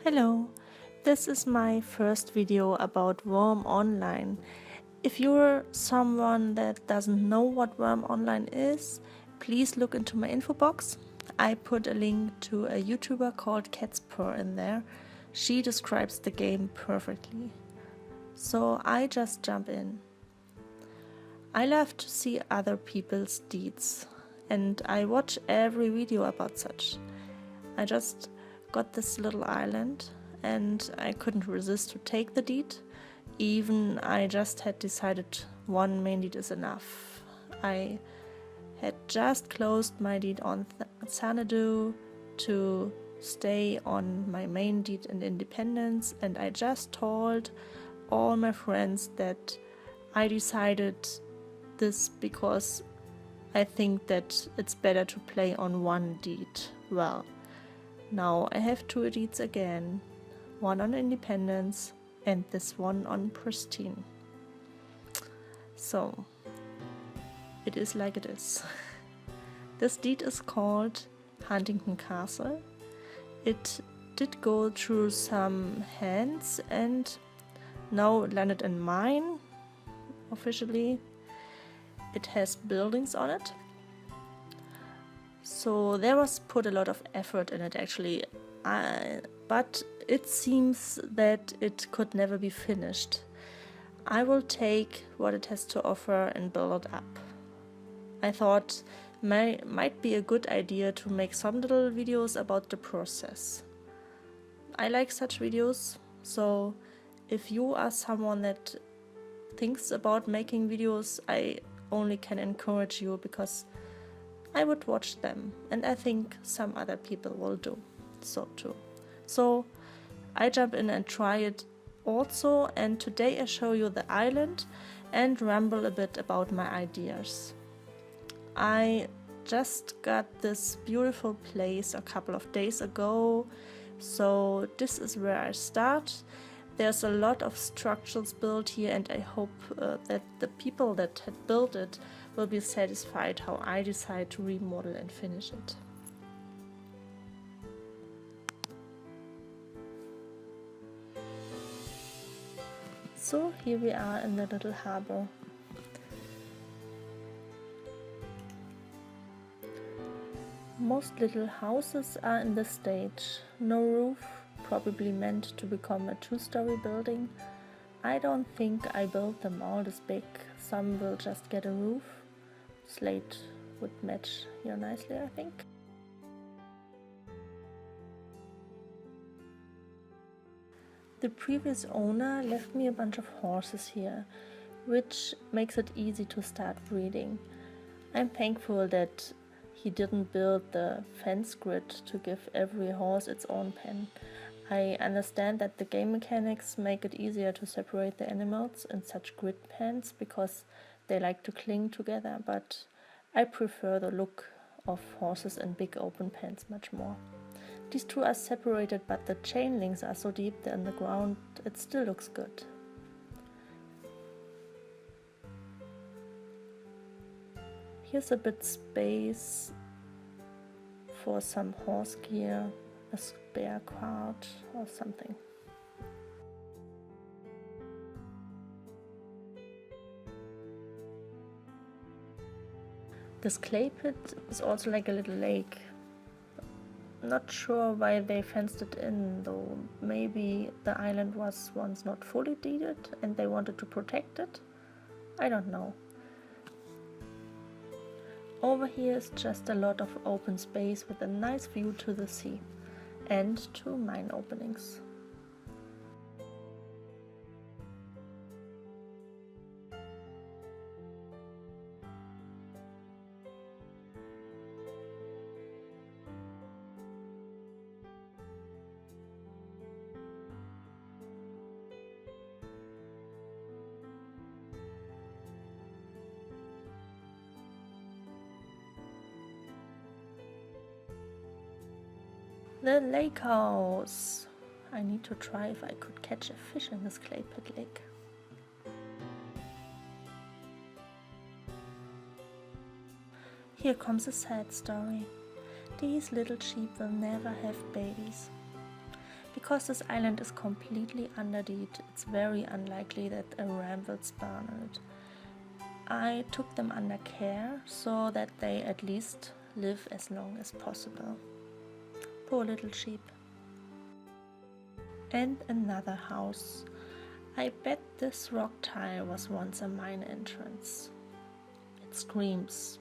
Hello, this is my first video about Wurm Online. If you're someone that doesn't know what Wurm Online is, please look into my info box. I put a link to a YouTuber called Catspur in there. She describes the game perfectly. So I just jump in. I love to see other people's deeds, and I watch every video about such. I just got this little island and I couldn't resist to take the deed. Even I just had decided one main deed is enough. I had just closed my deed on Xanadu to stay on my main deed in Independence, and I just told all my friends that I decided this because I think that it's better to play on one deed well. Now I have two deeds again, one on Independence and this one on Pristine. So it is like it is. This deed is called Huntington Castle. It did go through some hands and now landed in mine officially. It has buildings on it. So there was put a lot of effort in it actually, but it seems that it could never be finished. I will take what it has to offer and build it up. I thought might be a good idea to make some little videos about the process. I like such videos, so if you are someone that thinks about making videos, I only can encourage you because I would watch them, and I think some other people will do so too. So I jump in and try it also, and today I show you the island and ramble a bit about my ideas. I just got this beautiful place a couple of days ago, so this is where I start. There's a lot of structures built here, and I hope that the people that had built it will be satisfied how I decide to remodel and finish it. So here we are in the little harbor. Most little houses are in this stage. No roof, probably meant to become a two-story building. I don't think I built them all this big. Some will just get a roof. Slate would match here nicely, I think. The previous owner left me a bunch of horses here, which makes it easy to start breeding. I'm thankful that he didn't build the fence grid to give every horse its own pen. I understand that the game mechanics make it easier to separate the animals in such grid pens because they like to cling together, but I prefer the look of horses in big open pens much more. These two are separated, but the chain links are so deep in the ground, it still looks good. Here's a bit space for some horse gear, a spare cart or something. This clay pit is also like a little lake. Not sure why they fenced it in though. Maybe the island was once not fully deeded and they wanted to protect it? I don't know. Over here is just a lot of open space with a nice view to the sea and to mine openings. The lake house. I need to try if I could catch a fish in this clay pit lake. Here comes a sad story. These little sheep will never have babies. Because this island is completely underdeed, it's very unlikely that a ram will spawn on it. I took them under care so that they at least live as long as possible. Poor little sheep. And another house. I bet this rock tile was once a mine entrance. It screams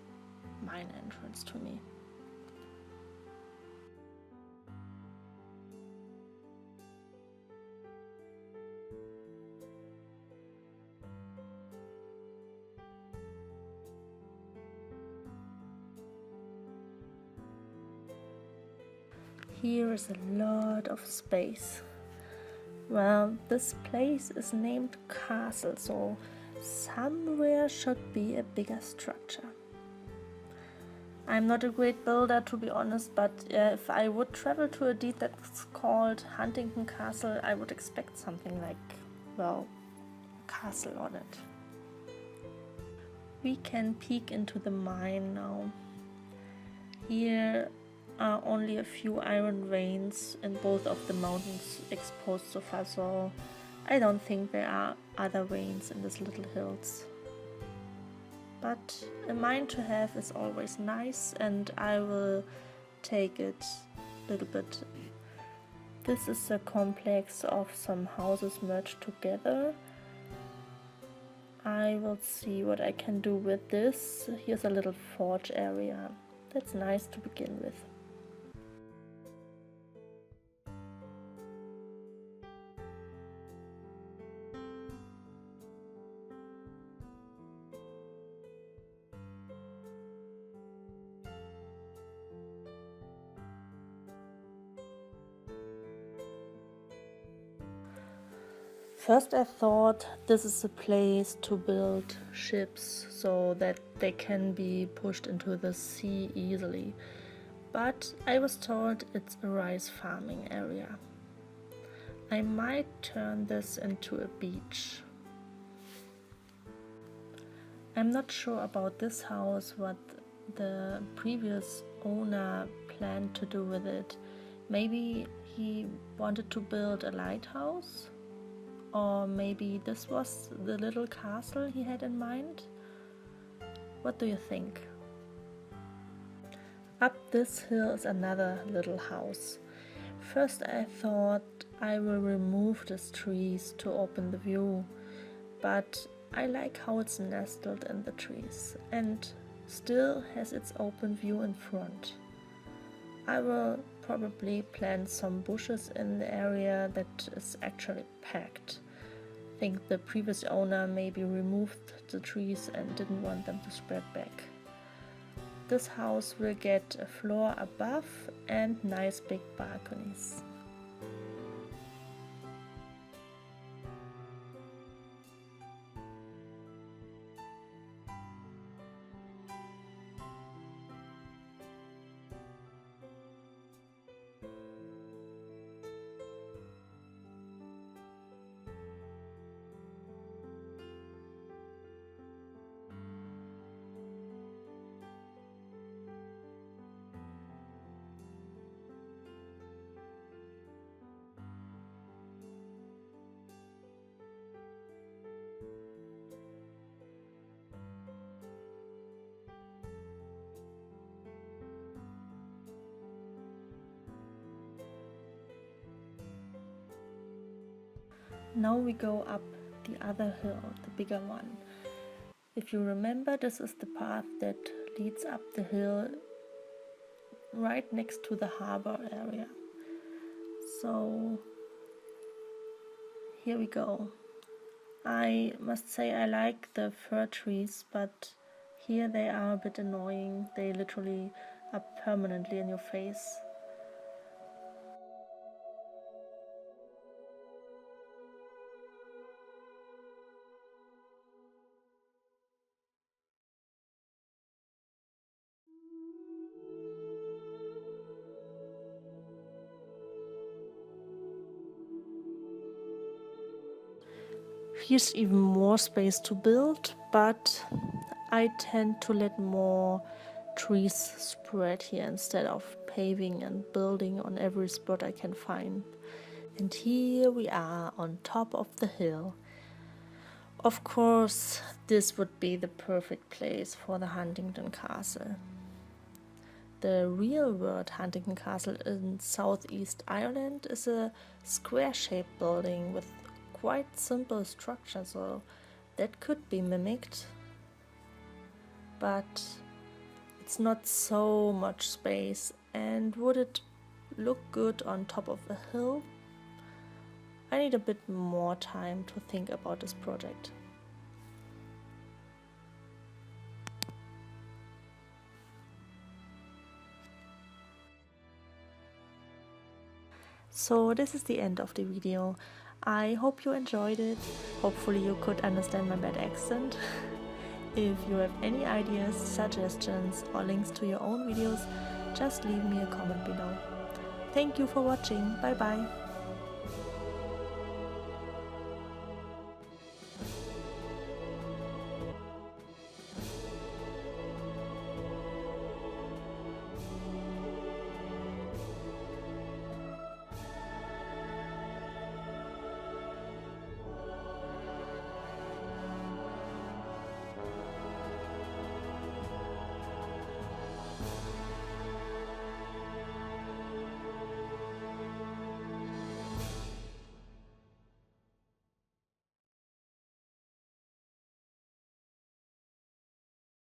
mine entrance to me. Here is a lot of space. Well, this place is named Castle, so somewhere should be a bigger structure. I'm not a great builder, to be honest, but if I would travel to a deed that's called Huntington Castle, I would expect something like, well, a castle on it. We can peek into the mine now. Here are only a few iron veins in both of the mountains exposed so far, so I don't think there are other veins in these little hills. But a mine to have is always nice, and I will take it a little bit. This is a complex of some houses merged together. I will see what I can do with this. Here's a little forge area. That's nice to begin with. First I thought this is a place to build ships so that they can be pushed into the sea easily, but I was told it's a rice farming area. I might turn this into a beach. I'm not sure about this house, what the previous owner planned to do with it. Maybe he wanted to build a lighthouse? Or maybe this was the little castle he had in mind? What do you think? Up this hill is another little house. First I thought I will remove these trees to open the view, but I like how it's nestled in the trees and still has its open view in front. I will probably plant some bushes in the area that is actually packed. I think the previous owner maybe removed the trees and didn't want them to spread back. This house will get a floor above and nice big balconies. Now we go up the other hill, the bigger one. If you remember, this is the path that leads up the hill right next to the harbor area. So here we go. I must say I like the fir trees, but here they are a bit annoying. They literally are permanently in your face. Here's even more space to build, but I tend to let more trees spread here instead of paving and building on every spot I can find. And here we are on top of the hill. Of course, this would be the perfect place for the Huntingdon Castle. The real world Huntingdon Castle in southeast Ireland is a square-shaped building with quite simple structure, so that could be mimicked. But it's not so much space, and would it look good on top of a hill? I need a bit more time to think about this project. So this is the end of the video. I hope you enjoyed it. Hopefully you could understand my bad accent. If you have any ideas, suggestions or links to your own videos, just leave me a comment below. Thank you for watching. Bye bye.